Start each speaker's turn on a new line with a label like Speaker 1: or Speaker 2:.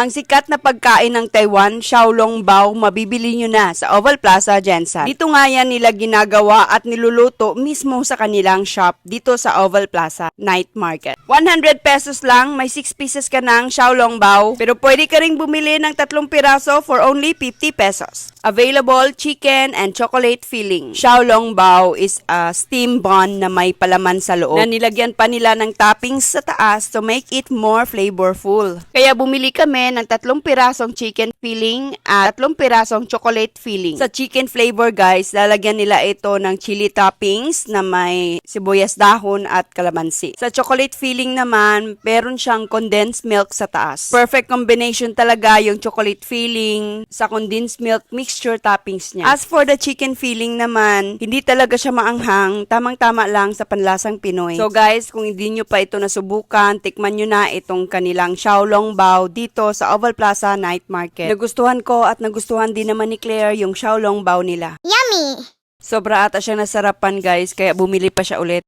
Speaker 1: Ang sikat na pagkain ng Taiwan, Xiaolongbao, mabibili nyo na sa Oval Plaza, Jensen. Dito nga yan nila ginagawa at niluluto mismo sa kanilang shop dito sa Oval Plaza Night Market. 100 pesos lang, may 6 pieces ka ng Xiaolongbao. Pero pwede ka ring bumili ng 3 piraso for only 50 pesos. Available chicken and chocolate filling. Xiaolongbao is a steam bun na may palaman sa loob na nilagyan pa nila ng toppings sa taas to make it more flavorful. Kaya bumili kami ng 3 pirasong chicken filling at 3 pirasong chocolate filling. Sa chicken flavor guys, lalagyan nila ito ng chili toppings na may sibuyas dahon at kalamansi. Sa chocolate filling naman, meron siyang condensed milk sa taas. Perfect combination talaga yung chocolate filling sa condensed milk mixture toppings niya. As for the chicken filling naman, hindi talaga siya maanghang, tamang-tama lang sa panlasang Pinoy. So guys, kung hindi nyo pa ito nasubukan, tikman nyo na itong kanilang Xiaolongbao dito sa Oval Plaza Night Market. Nagustuhan ko at nagustuhan din naman ni Claire yung Xiaolongbao nila.
Speaker 2: Yummy!
Speaker 1: Sobra ata siyang nasarapan guys, kaya bumili pa siya ulit.